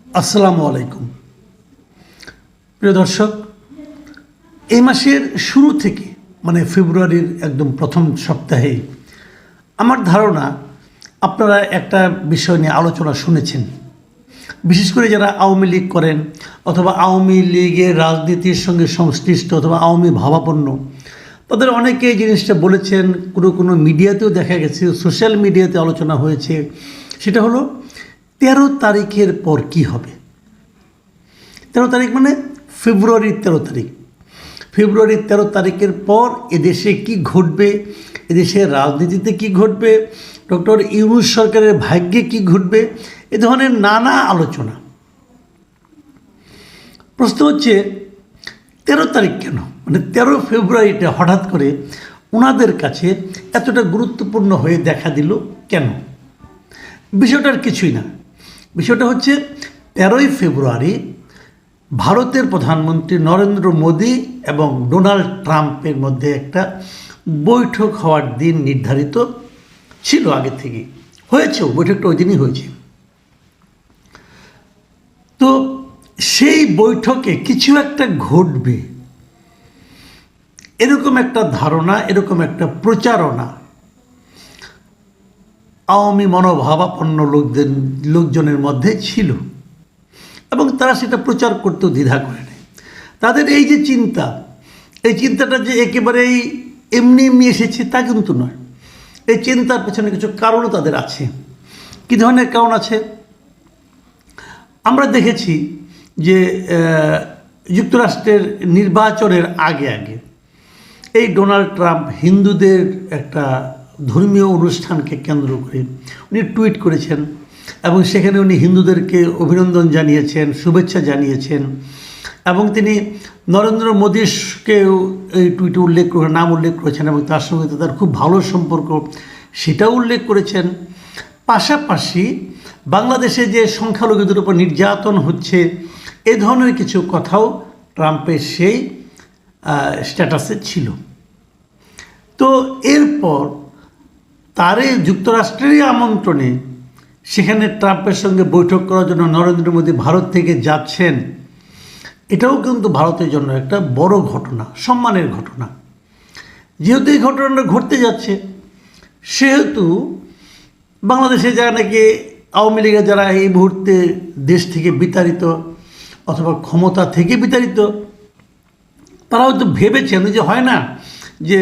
আসসালামু আলাইকুম। প্রিয় দর্শক, এই মাসের শুরু থেকে মানে ফেব্রুয়ারির একদম প্রথম সপ্তাহে আমার ধারণা আপনারা একটা বিষয় নিয়ে আলোচনা শুনেছেন। বিশেষ করে যারা আওয়ামী লীগ করেন অথবা আওয়ামী লীগের রাজনীতির সঙ্গে সংশ্লিষ্ট অথবা আওয়ামী ভাবাপন্ন, তাদের অনেকে এই জিনিসটা বলেছেন। কোনো মিডিয়াতেও দেখা গেছে, সোশ্যাল মিডিয়াতে আলোচনা হয়েছে। সেটা হলো 13 তারিখের পর কি হবে। 13 তারিখ মানে ফেব্রুয়ারির 13 তারিখ। ফেব্রুয়ারির 13 তারিখের পর এদেশে কি ঘটবে, এদেশের রাজনীতিতে কি ঘটবে, ডক্টর ইউনূস সরকারের ভাগ্যে কি ঘটবে, এ ধরনের নানা আলোচনা। প্রশ্ন হচ্ছে 13 তারিখ কেন, মানে 13 ফেব্রুয়ারিটা হঠাৎ করে ওনাদের কাছে এতটা গুরুত্বপূর্ণ হয়ে দেখা দিল কেন? বিষয়টার কিছুই না। বিষয়টা হচ্ছে 13ই ফেব্রুয়ারি ভারতের প্রধানমন্ত্রী নরেন্দ্র মোদী এবং ডোনাল্ড ট্রাম্পের মধ্যে একটা বৈঠক হওয়ার দিন নির্ধারিত ছিল, আগে থেকে হয়েছেও। বৈঠকটা ওই দিনই হয়েছে। তো সেই বৈঠকে কিছু একটা ঘটবে এরকম একটা ধারণা, এরকম একটা প্রচারণা আওয়ামী মনোভাবাপন্ন লোকজনের মধ্যে ছিল এবং তারা সেটা প্রচার করতেও দ্বিধা করে নেয়। তাদের এই যে চিন্তা, এই চিন্তাটা যে একেবারেই এমনি এমনি এসেছে তা কিন্তু নয়। এই চিন্তার পেছনে কিছু কারণও তাদের আছে। কী ধরনের কারণ আছে? আমরা দেখেছি যে যুক্তরাষ্ট্রের নির্বাচনের আগে এই ডোনাল্ড ট্রাম্প হিন্দুদের একটা ধর্মীয় অনুষ্ঠানকে কেন্দ্র করে উনি টুইট করেছেন এবং সেখানে উনি হিন্দুদেরকে অভিনন্দন জানিয়েছেন, শুভেচ্ছা জানিয়েছেন এবং তিনি নরেন্দ্র মোদীকেও এই টুইটে নাম উল্লেখ করেছেন এবং তার সঙ্গে তার খুব ভালো সম্পর্ক সেটাও উল্লেখ করেছেন। পাশাপাশি বাংলাদেশে যে সংখ্যালঘুদের উপর নির্যাতন হচ্ছে এ ধরনের কিছু কথাও ট্রাম্পের সেই স্ট্যাটাসে ছিল। তো এরপর তারে যুক্তরাষ্ট্রেরই আমন্ত্রণে সেখানে ট্রাম্পের সঙ্গে বৈঠক করার জন্য নরেন্দ্র মোদী ভারত থেকে যাচ্ছেন, এটাও কিন্তু ভারতের জন্য একটা বড় ঘটনা, সম্মানের ঘটনা। যেহেতু এই ঘটনাটা ঘটতে যাচ্ছে, সেহেতু বাংলাদেশে যারা নাকি আওয়ামী লীগের যারা এই মুহূর্তে দেশ থেকে বিতাড়িত অথবা ক্ষমতা থেকে বিতাড়িত, তারাও তো ভেবেছেন যে হয় না যে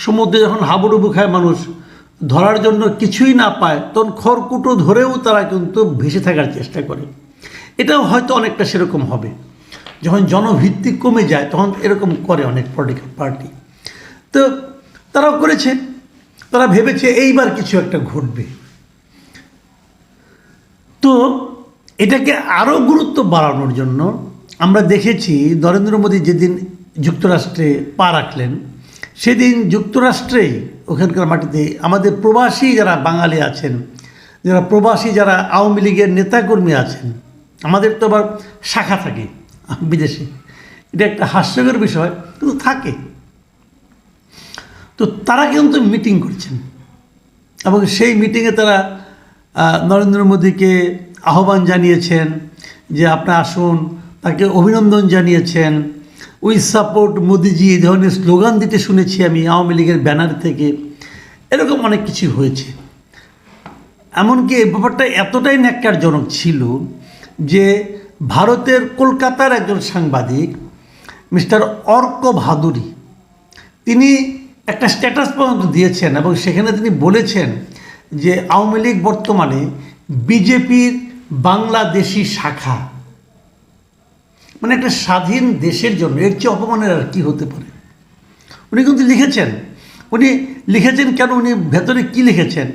সমুদ্রে যখন হাবুডুবু খায় মানুষ, ধরার জন্য কিছুই না পায় তখন খড়কুটো ধরেও তারা কিন্তু ভেসে থাকার চেষ্টা করে। এটাও হয়তো অনেকটা সেরকম হবে। যখন জনভিত্তি কমে যায় তখন এরকম করে অনেক পলিটিক্যাল পার্টি। তো তারাও করেছে, তারা ভেবেছে এইবার কিছু একটা ঘটবে। তো এটাকে আরও গুরুত্ব বাড়ানোর জন্য আমরা দেখেছি নরেন্দ্র মোদী যেদিন যুক্তরাষ্ট্রে পা রাখলেন, সেদিন যুক্তরাষ্ট্রেই ওখানকার মাটিতে আমাদের প্রবাসী যারা বাঙালি আছেন, যারা প্রবাসী যারা আওয়ামী লীগের নেতাকর্মী আছেন, আমাদের তো আবার শাখা থাকে বিদেশে, এটা একটা হাস্যকর বিষয় কিন্তু থাকে। তো তারা কিন্তু মিটিং করছেন এবং সেই মিটিংয়ে তারা নরেন্দ্র মোদীকে আহ্বান জানিয়েছেন যে আপনি আসুন, তাকে অভিনন্দন জানিয়েছেন। উই সাপোর্ট মোদিজি এই ধরনের স্লোগান দিতে শুনেছি আমি আওয়ামী লীগের ব্যানার থেকে। এরকম অনেক কিছু হয়েছে। এমনকি এই ব্যাপারটা এতটাই ন্যাক্কারজনক ছিল যে ভারতের কলকাতার একজন সাংবাদিক মিস্টার অর্ক ভাদুরী, তিনি একটা স্ট্যাটাস পর্যন্ত দিয়েছেন এবং সেখানে তিনি বলেছেন যে আওয়ামী লীগ বর্তমানে বিজেপির বাংলাদেশি শাখা। মানে একটা স্বাধীন দেশের জন্য এর চেয়ে অপমানের আর কি হতে পারে? উনি কিন্তু লিখেছেন কেন, উনি ভেতরে কি লিখেছেন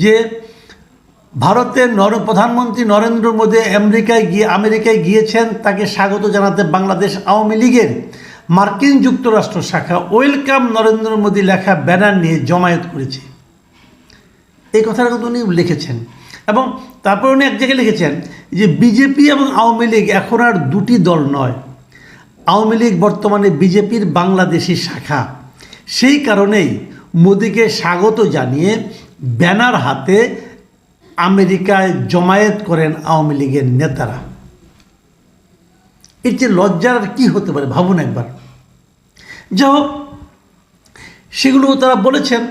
যে ভারতের প্রধানমন্ত্রী নরেন্দ্র মোদী আমেরিকায় গিয়েছেন, তাকে স্বাগত জানাতে বাংলাদেশ আওয়ামী লীগের মার্কিন যুক্তরাষ্ট্র শাখা ওয়েলকাম নরেন্দ্র মোদী লেখা ব্যানার নিয়ে জমায়েত করেছে। এই কথাটা কিন্তু উনি লিখেছেন এবং তারপর উনি এক জায়গায় লিখেছেন যে বিজেপি এবং আওয়ামী লীগ এখন আর দুটি দল নয়, আওয়ামী লীগ বর্তমানে বিজেপির বাংলাদেশি শাখা। সেই কারণেই মোদীকে স্বাগত জানিয়ে ব্যানার হাতে আমেরিকায় জমায়েত করেন আওয়ামী লীগের নেতারা। এর যে লজ্জার আর কী হতে পারে ভাবুন একবার। যাই হোক, সেগুলো তারা বলেছেন।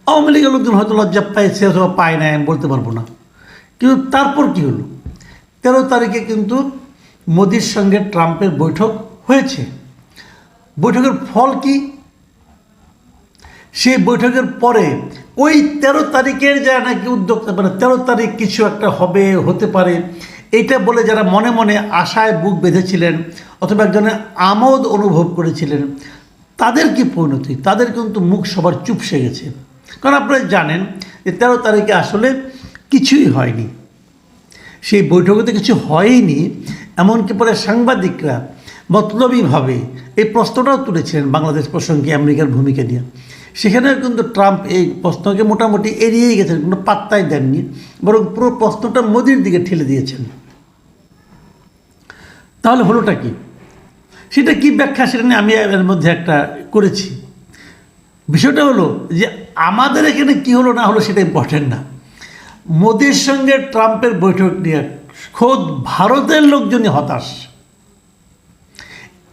আওয়ামী লীগের লোকজন হয়তো লজ্জা পাইছে অথবা পায় না, আমি বলতে পারবো না। কিন্তু তারপর কি হলো, 13 তারিখে কিন্তু মোদির সঙ্গে ট্রাম্পের বৈঠক হয়েছে। বৈঠকের ফল কি? সেই বৈঠকের পরে ওই 13 তারিখের যারা নাকি উদ্যোক্তা, মানে 13 তারিখ কিছু একটা হবে, হতে পারে, এইটা বলে যারা মনে মনে আশায় বুক বেঁধেছিলেন অথবা একজনের আমোদ অনুভব করেছিলেন, তাদের কি পরিণতি? তাদের কিন্তু মুখ সবার চুপসে গেছে। কারণ আপনারা জানেন যে 13 তারিখে আসলে কিছুই হয়নি, সেই বৈঠকেতে কিছু হয়নি। এমনকি পরে সাংবাদিকরা মতলবীভাবে এই প্রশ্নটাও তুলেছিলেন বাংলাদেশ প্রসঙ্গে আমেরিকার ভূমিকা নিয়ে। সেখানেও কিন্তু ট্রাম্প এই প্রশ্নকে মোটামুটি এড়িয়েই গেছেন, কোনো পাত্তাই দেননি, বরং পুরো প্রশ্নটা মোদির দিকে ঠেলে দিয়েছেন। তাহলে হলোটা কি? সেটা কি ব্যাখ্যা, সেটা নিয়ে আমি এর মধ্যে একটা করেছি। বিষয়টা হলো যে আমাদের এখানে কি হলো না হলো সেটা ইম্পর্টেন্ট না। মোদির সঙ্গে ট্রাম্পের বৈঠক নিয়ে খোদ ভারতের লোকজনই হতাশ।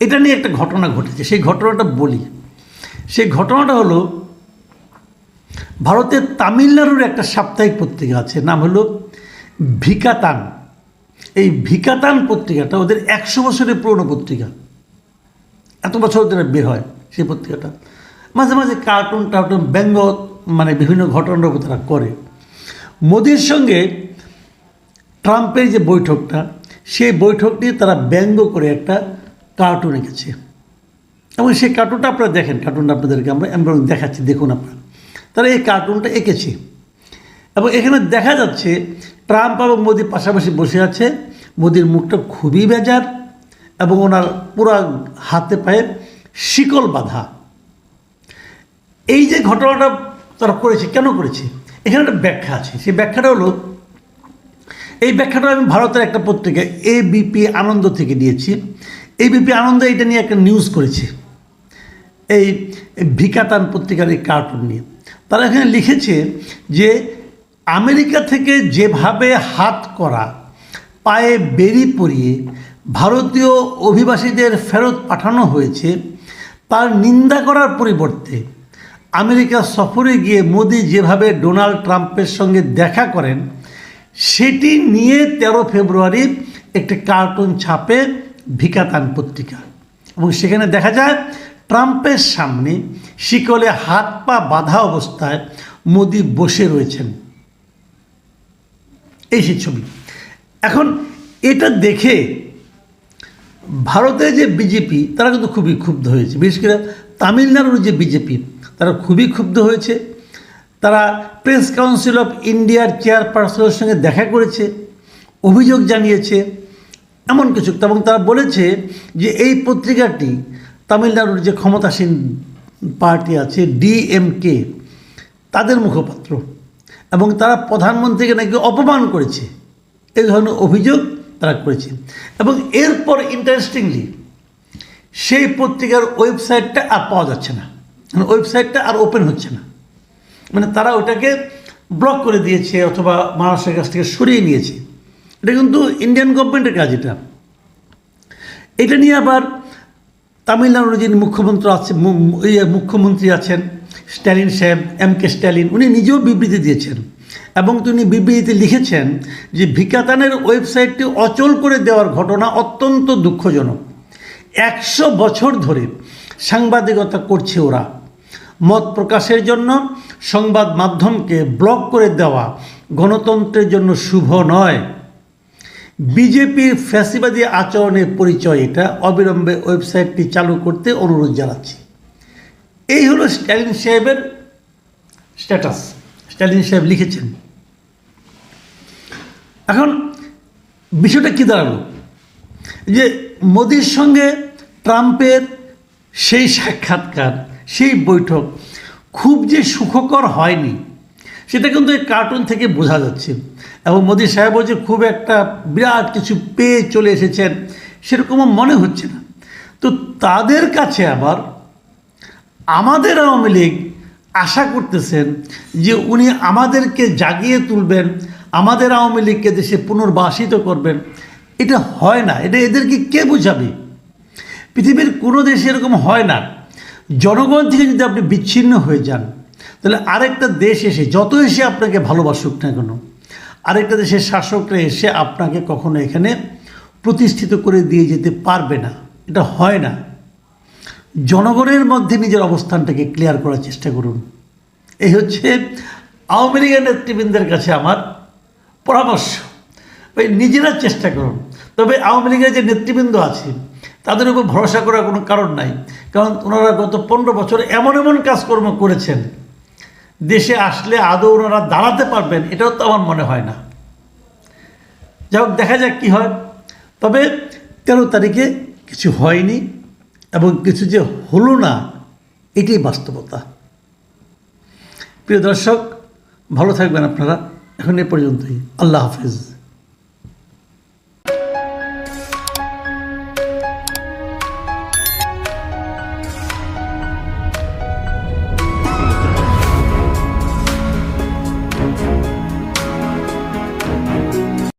এটা নিয়ে একটা ঘটনা ঘটেছে, সেই ঘটনাটা বলি। সেই ঘটনাটা হলো, ভারতের তামিলনাড়ুর একটা সাপ্তাহিক পত্রিকা আছে, নাম হলো ভিকাতান। এই ভিকাতান পত্রিকাটা ওদের 100 বছরের পুরনো পত্রিকা, এত বছর ধরে বের হয় সেই পত্রিকাটা। মাঝে মাঝে কার্টুন ব্যঙ্গ, মানে বিভিন্ন ঘটনার উপর তারা করে। মোদির সঙ্গে ট্রাম্পের যে বৈঠকটা, সেই বৈঠক নিয়ে তারা ব্যঙ্গ করে একটা কার্টুন এঁকেছে। এবং সেই কার্টুনটা আপনারা দেখেন, কার্টুনটা আপনাদেরকে আমরা দেখাচ্ছি, দেখুন আপনারা। তারা এই কার্টুনটা এঁকেছে এবং এখানে দেখা যাচ্ছে ট্রাম্প এবং মোদি পাশাপাশি বসে আছে। মোদির মুখটা খুবই বেজার এবং ওনার পুরা হাতে পায়ে শিকল বাঁধা। এই যে ঘটনাটা তারা করেছে, কেন করেছে, এখানে একটা ব্যাখ্যা আছে। সেই ব্যাখ্যাটা হলো, এই ব্যাখ্যাটা আমি ভারতের একটা পত্রিকা এবিপি আনন্দ থেকে নিয়েছি। এবিপি আনন্দ এটা নিয়ে একটা নিউজ করেছে, এই ভিকাতান পত্রিকার এই কার্টুন নিয়ে। তারা এখানে লিখেছে যে আমেরিকা থেকে যেভাবে হাত করা, পায়ে বেড়ি পরিয়ে ভারতীয় অভিবাসীদের ফেরত পাঠানো হয়েছে, তার নিন্দা করার পরিবর্তে আমেরিকা সফরে গিয়ে মোদি যেভাবে ডোনাল্ড ট্রাম্পের সঙ্গে দেখা করেন, সেটি নিয়ে 13 ফেব্রুয়ারি একটি কার্টুন ছাপে ভিকাতান পত্রিকা। এবং সেখানে দেখা যায় ট্রাম্পের সামনে শিকলে হাত পা বাঁধা অবস্থায় মোদি বসে রয়েছেন। এই সেই ছবি। এখন এটা দেখে ভারতের যে বিজেপি, তারা কিন্তু খুবই ক্ষুব্ধ হয়েছে। বিশেষ করে তামিলনাড়ুর যে বিজেপি, তারা খুবই ক্ষুব্ধ হয়েছে। তারা প্রেস কাউন্সিল অফ ইন্ডিয়ার চেয়ারপারসনের সঙ্গে দেখা করেছে, অভিযোগ জানিয়েছে এমন কিছু। এবং তারা বলেছে যে এই পত্রিকাটি তামিলনাড়ুর যে ক্ষমতাসীন পার্টি আছে ডিএমকে, তাদের মুখপাত্র, এবং তারা প্রধানমন্ত্রীকে নাকি অপমান করেছে, এই ধরনের অভিযোগ তারা করেছে। এবং এরপর ইন্টারেস্টিংলি সেই পত্রিকার ওয়েবসাইটটা আর পাওয়া যাচ্ছে না, মানে ওয়েবসাইটটা আর ওপেন হচ্ছে না। মানে তারা ওটাকে ব্লক করে দিয়েছে অথবা মানুষের কাছ থেকে সরিয়ে নিয়েছে। এটা কিন্তু ইন্ডিয়ান গভর্নমেন্টের কাজ। এটা নিয়ে আবার তামিলনাড়ুর যিনি মুখ্যমন্ত্রী আছেন স্ট্যালিন সাহেব, MK স্ট্যালিন, উনি নিজেও বিবৃতি দিয়েছেন এবং তিনি বিবৃতিতে লিখেছেন যে ভিকাতানের ওয়েবসাইটটি অচল করে দেওয়ার ঘটনা অত্যন্ত দুঃখজনক। 100 বছর ধরে সাংবাদিকতা করছে ওরা। মত প্রকাশের জন্য সংবাদ মাধ্যমকে ব্লক করে দেওয়া গণতন্ত্রের জন্য শুভ নয়। বিজেপির ফ্যাসিবাদী আচরণের পরিচয় এটা। অবিলম্বে ওয়েবসাইটটি চালু করতে অনুরোধ জানাচ্ছি। এই হলো স্ট্যালিন সাহেবের স্ট্যাটাস। স্ট্যালিন সাহেব লিখেছেন। এখন বিষয়টা কী দাঁড়ালো, যে মোদির সঙ্গে ট্রাম্পের সেই সাক্ষাৎকার, সেই বৈঠক খুব যে সুখকর হয়নি, সেটা কিন্তু এই কার্টুন থেকে বোঝা যাচ্ছে। এবং মোদি সাহেবও যে খুব একটা বিরাট কিছু পেয়ে চলে এসেছেন সেরকমও মনে হচ্ছে না। তো তাদের কাছে আবার আমাদের আওয়ামী লীগ আশা করতেছেন যে উনি আমাদেরকে জাগিয়ে তুলবেন, আমাদের আওয়ামী লীগকে দেশে পুনর্বাসিত করবেন। এটা হয় না। এটা এদেরকে কে বোঝাবে? পৃথিবীর কোনো দেশে এরকম হয় না। জনগণ থেকে যদি আপনি বিচ্ছিন্ন হয়ে যান, তাহলে আরেকটা দেশ এসে যত এসে আপনাকে ভালোবাসুক না কেন, আরেকটা দেশের শাসকরা এসে আপনাকে কখনো এখানে প্রতিষ্ঠিত করে দিয়ে যেতে পারবে না। এটা হয় না। জনগণের মধ্যে নিজের অবস্থানটাকে ক্লিয়ার করার চেষ্টা করুন। এই হচ্ছে আওয়ামী লীগের নেতৃবৃন্দের কাছে আমার পরামর্শ। ভাই, নিজেরা চেষ্টা করুন। তবে আওয়ামী লীগের যে নেতৃবৃন্দ আছে তাদের উপর ভরসা করার কোনো কারণ নাই, কারণ ওনারা গত 15 বছর এমন এমন কাজকর্ম করেছেন, দেশে আসলে আদৌ ওনারা দাঁড়াতে পারবেন এটাও তো আমার মনে হয় না। যাই হোক, দেখা যাক কী হয়। তবে 13 তারিখে কিছু হয়নি এবং কিছু যে হলো না, এটাই বাস্তবতা। প্রিয় দর্শক, ভালো থাকবেন আপনারা। এখন এ পর্যন্তই। আল্লাহ হাফিজ।